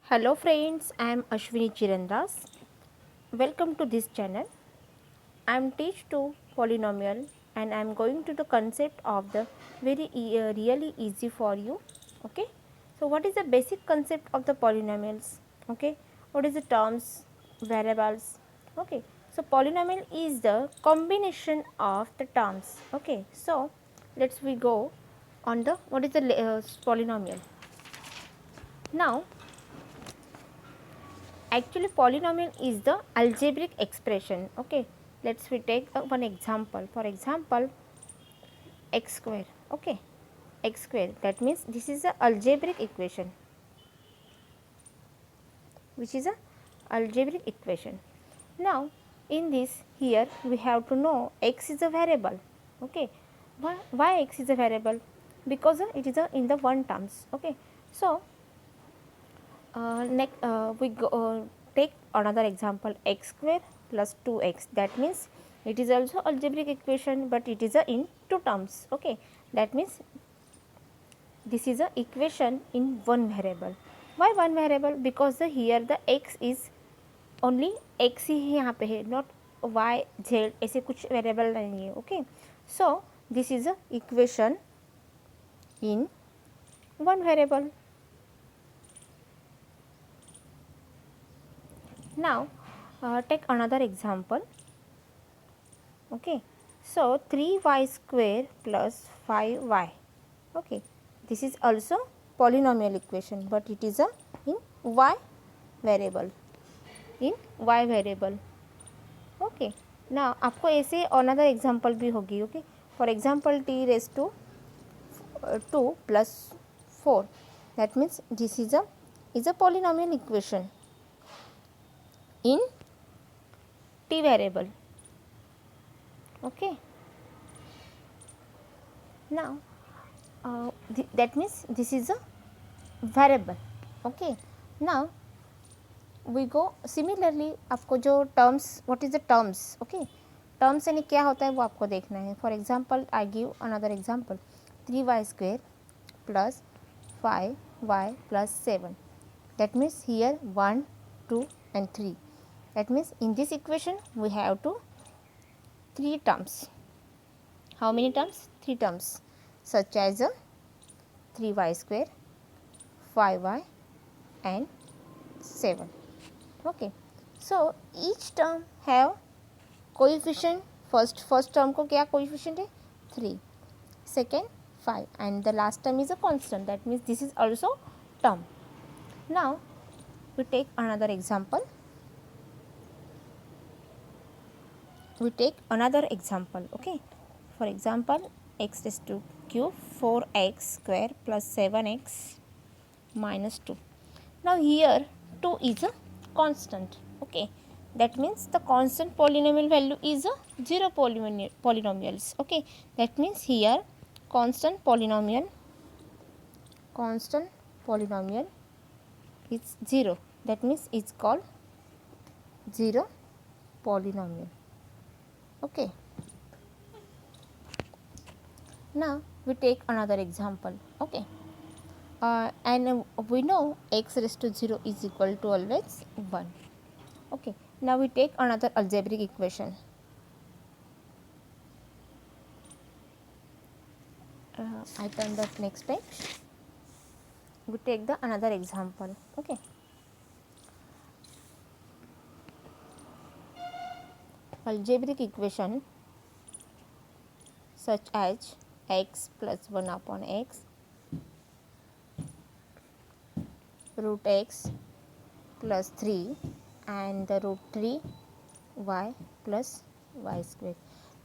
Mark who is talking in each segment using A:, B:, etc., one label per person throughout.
A: Hello friends, I am Ashwini Chirandas. Welcome to this channel. I am teach to polynomial and I am going to the concept of the really easy for you. Okay. So what is the basic concept of the polynomials? Okay. What is the terms, variables? Okay. So polynomial is the combination of the terms. Okay. So let's we go on the what is the polynomial. Now actually polynomial is the algebraic expression. Okay, let's we take one example. For example, x square. Okay, x square, that means this is a algebraic equation, which is a algebraic equation. Now in this, here we have to know x is a variable. Okay, why x is a variable? Because it is in the one terms. Okay, so next we go, take another example, x square plus 2x, that means it is also algebraic equation, but it is in two terms. Okay, that means this is a equation in one variable. Why one variable? Because here the x is only x ही यहाँ पे है, not y z ऐसे कुछ variable नहीं है. Okay, so this is a equation in one variable. Now take another example. Okay, so 3y square plus 5y. Okay, this is also polynomial equation, but it is a in y variable, in y variable. Okay, now आपको ऐसे another example भी होगी. Okay, for example t raised to 2 plus 4, that means this is a polynomial equation in t variable. Okay, now that means this is a variable. Okay, now we go similarly. आपको जो terms, what is the terms? Okay, terms यानी क्या होता है वो आपको देखना है. For example, I give another example, 3y square plus 5y plus 7, that means here 1 2 and 3, that means in this equation we have to 3 terms. How many terms? 3 terms, such as 3y square, 5y and 7. Okay, so each term have coefficient. First term को क्या coefficient है? 3, second 5 and the last term is a constant, that means this is also term. Now we take another example. Okay, for example, x raised to cube 4x square plus 7x minus 2. Now here 2 is a constant. Okay, that means the constant polynomial value is a 0 polynomials. Okay, that means here constant polynomial is 0, that means it's called 0 polynomial. Okay, now we take another example. Okay, and we know x raised to 0 is equal to always 1. Okay, now we take another algebraic equation. I turn the next page. We take the another example. Okay, algebraic equation such as x plus 1 upon x root x plus 3 and the root 3 y plus y square.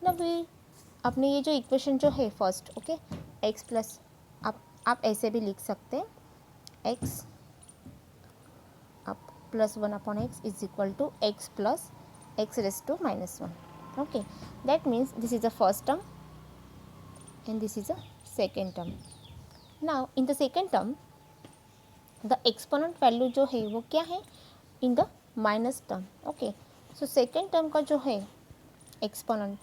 A: now we अपने ये जो equation जो है first, okay, x plus आप ऐसे भी लिख सकते हैं, x आप plus 1 upon x is equal to x plus x raise to -1. okay, that means this is the first term and this is the second term. now in the second term the exponent value जो है वो क्या है? In the minus term. Okay, so second term का जो है exponent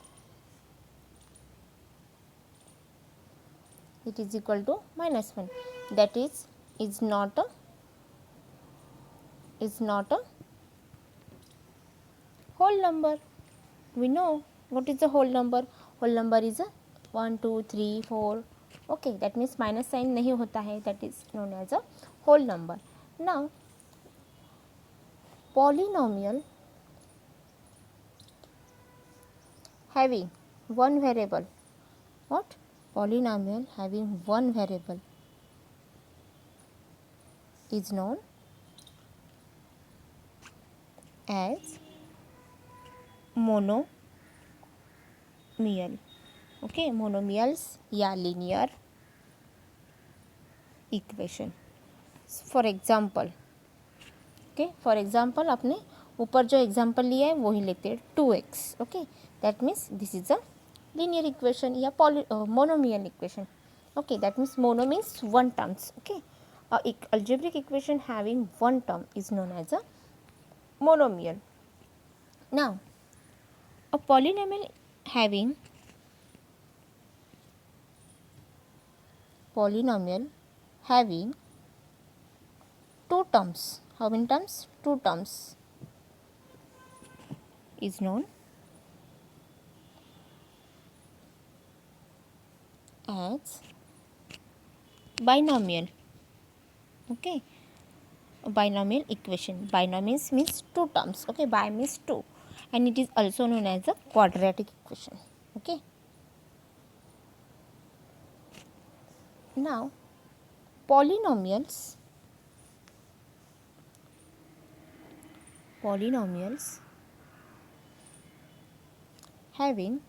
A: it is equal to -1, that is not a is not a whole number. We know what is the whole number. Whole number is a 1 2 3 4. Okay, that means minus sign नहीं होता है. That is known as a whole number. Now polynomial having one variable. What? Polynomial having one variable is known as monomial. Okay, monomials या linear equation. For example, okay, for example आपने ऊपर जो example लिया है वो ही लेते हैं 2x. Okay, that means this is a linear equation या monomial equation. Okay, that means mono means one terms. Okay, algebraic equation having one term is known as a monomial. Now a polynomial having two terms. How many terms? Two terms is known as binomial. Okay, a binomial equation. Binomials means two terms. Okay, bi means two, and it is also known as a quadratic equation. Okay, now polynomials having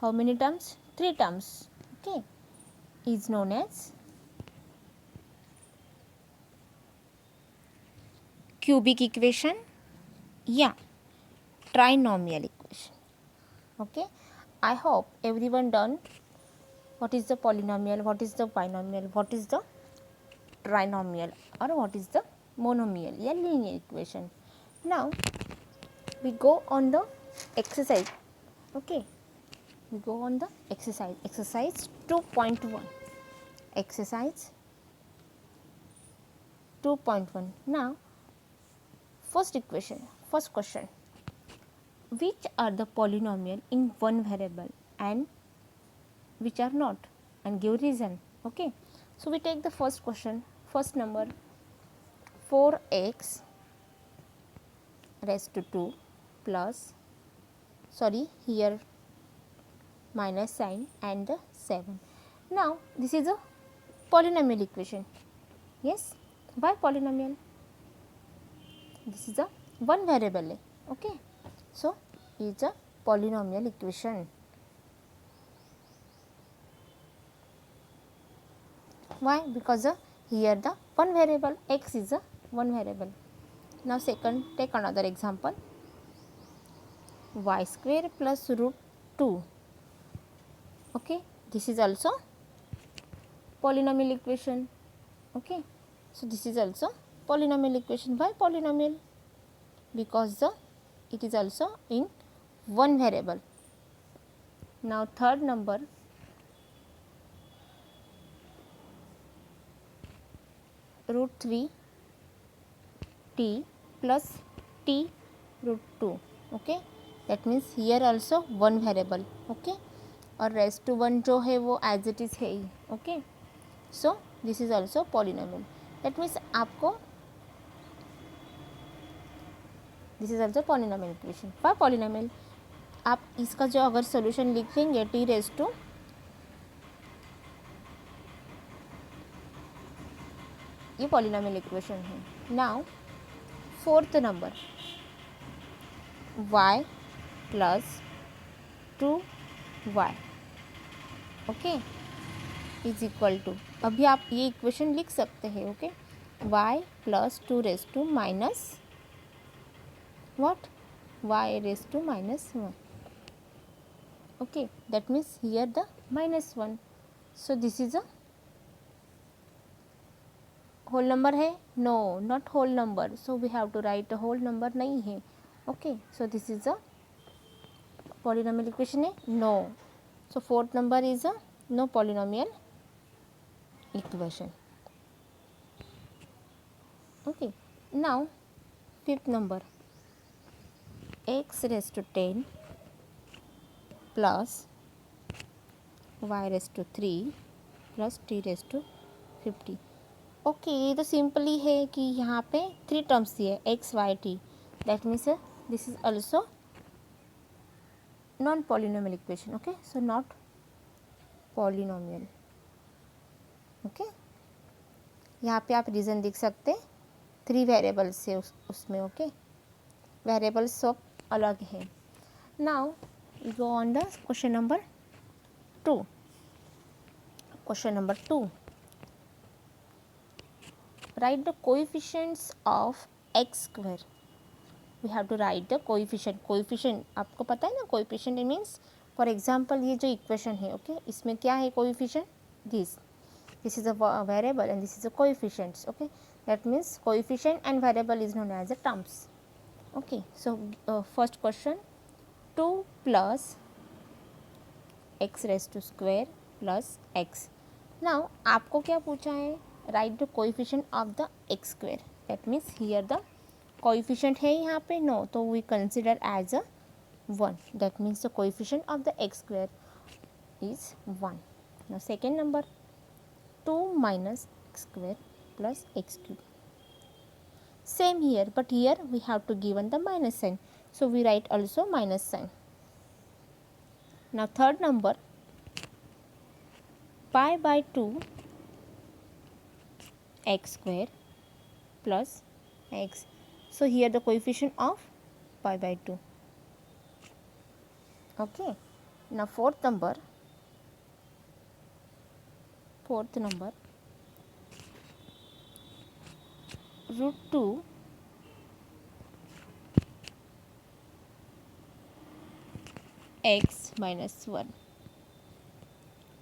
A: how many terms? Three terms. Okay, is known as cubic equation या trinomial equation. Okay, I hope everyone done what is the polynomial, what is the binomial, what is the trinomial, or what is the monomial या linear equation. Now we go on the exercise. Okay, we go on the exercise 2.1. Exercise 2.1. Now first question, which are the polynomial in one variable and which are not, and give reason. Okay, so we take the first question. First number 4x raised to 2 plus, sorry, here minus sign and the 7. Now this is a polynomial equation. Yes, why polynomial? This is a one variable. Okay, so it's a polynomial equation. Why? Because here the one variable x is a one variable. Now second, take another example. Y square plus root 2. Okay, this is also polynomial equation. Okay, so this is also polynomial equation. Why polynomial? Because it is also in one variable. Now third number, root 3 t plus t root 2. Okay, that means here also one variable. Okay, और rest to 1 जो है वो as it is है ही. Okay, so this is also polynomial. That means आपको this is also polynomial equation. For polynomial आप इसका जो अगर सोल्यूशन लिखेंगे टी रेज टू ये पॉलिनोमियल इक्वेशन है. Now fourth number y plus 2y. Okay, is equal to, अभी आप ये इक्वेशन लिख सकते हैं. Okay, y plus 2 raise to minus what, y raised to minus 1. Okay, that means here the minus 1. So this is a whole number है? No, not whole number. So we have to write a whole number नहीं है. Okay, so this is a polynomial equation है? No. So fourth number is a no polynomial equation. Okay, now fifth number, x raised to 10 plus y raised to 3 plus t raise to 50। Okay, ये तो simple ही है कि यहाँ पे 3 terms दिए x y t, that means this is also non polynomial equation. Okay, so not polynomial. Okay, यहाँ पे आप रीज़न देख सकते, 3 वेरिएबल्स से उसमें। ओके, वेरिएबल्स सब अलग है। Now go on the question number 2। Question number 2, write the coefficients of x square। we have to write the coefficient आपको पता है ना, coefficient means for example ये जो equation है, okay, इसमें क्या है coefficient, this is a variable and this is a coefficients। okay, that means coefficient and variable is known as a terms। okay, so first question, 2 plus x raised to square plus x। now आपको क्या पूछा है, write the coefficient of the x square, that means here the coefficient है यहाँ पे no, तो we consider as a 1, that means the coefficient of the x square is 1। now second number, 2 minus x square plus x cube, same here, but here we have to given the minus sign, so we write also minus sign। now third number, pi by 2 x square plus x, so here the coefficient of pi by 2। okay, now fourth number, root 2 x minus 1।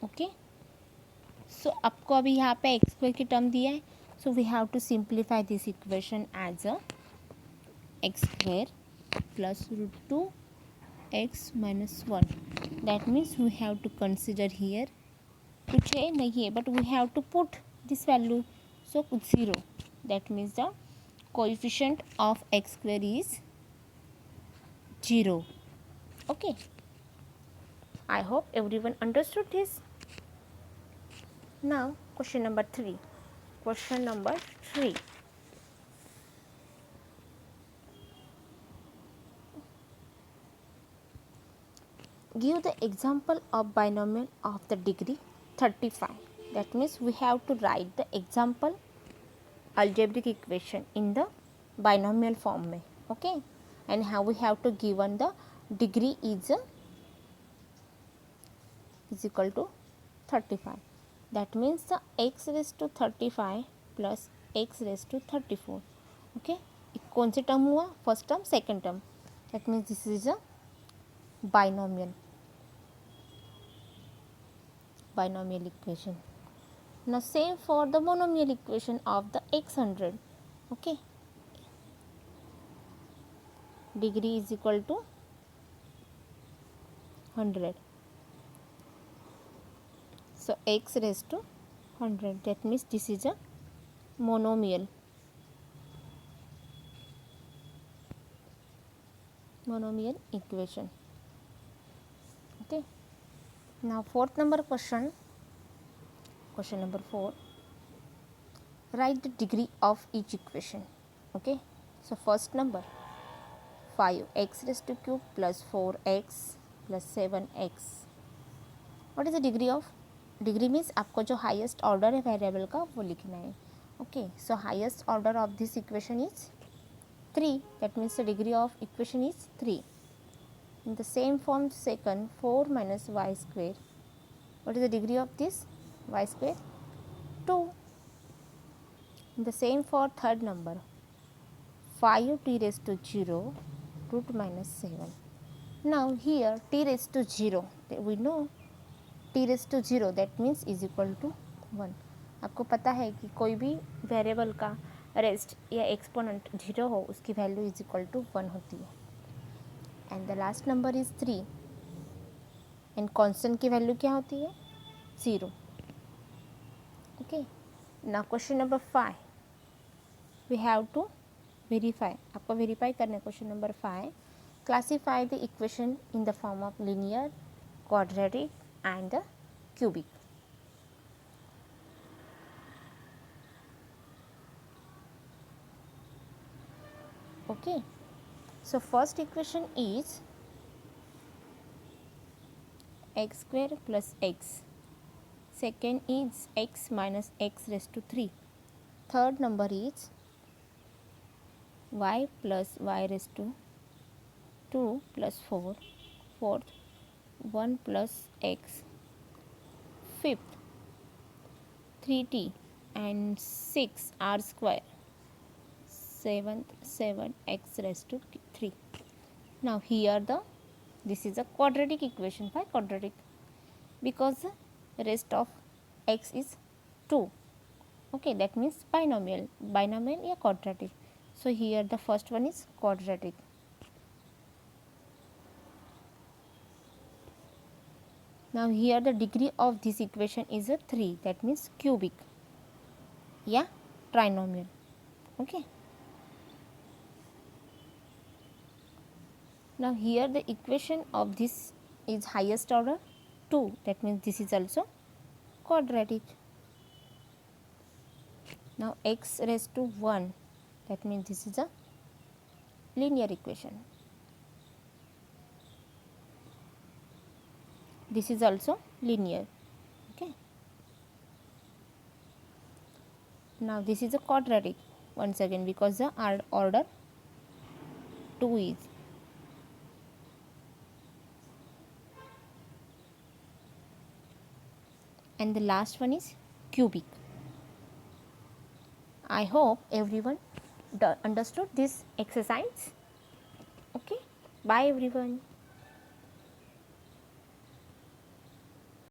A: Okay, सो आपको अभी यहाँ पे x square की term दिया है, so we have to simplify this equation as a x square plus root 2 x minus 1। That means we have to consider here, कुछ है नहीं है, but we have to put this value, so 0, that means the coefficient of x square is 0। Okay, I hope everyone understood this। now question number 3, give the example of binomial of the degree 35। that means we have to write the example algebraic equation in the binomial form में। okay, and how we have to given the degree is equal to 35, that means the x raised to 35 plus x raised to 34। okay, कौन से term हुआ, first term second term, that means this is a binomial equation। now same for the monomial equation of the x 100। okay, degree is equal to 100, so x raised to 100, that means this is a monomial equation। okay, now fourth number question number 4, write the degree of each equation। okay, so first number 5x raised to cube plus 4x plus 7x, what is the degree of, degree means आपको जो highest order है variable का वो लिखना है। Okay, so highest order of this equation is 3, that means the degree of equation is 3। in the same form second, 4 minus y square, what is the degree of this, y square 2। in the same for third number, 5t raised to 0 root minus 7। now here t raised to 0, we know t raised to 0 that means is equal to 1। आपको पता है कि कोई भी variable का rest या exponent 0 हो, उसकी वैल्यू इज इक्वल टू 1 होती है। And the last number is 3 and constant की वैल्यू क्या होती है, 0। Okay, now question number 5, we have to verify, आपको वेरीफाई करना है। Question number 5, classify the equation in the form of linear, quadratic and the cubic. Okay, so first equation is x square plus x, second is x minus x raised to 3, third number is y plus y raised to 2 plus 4, fourth 1 plus x, fifth 3t and 6 r square, seventh 7x raised to 3. Now here this is a quadratic equation by quadratic, because the rest of x is 2. Okay, that means binomial या quadratic. So here the first one is quadratic. Now here the degree of this equation is a 3, that means cubic, yeah, trinomial. Okay, now here the equation of this is highest order 2, that means this is also quadratic. Now x raised to 1, that means this is a linear equation. This is also linear. Okay, now this is a quadratic once again, because the order 2 is. And the last one is cubic. I hope everyone understood this exercise. Okay, bye everyone.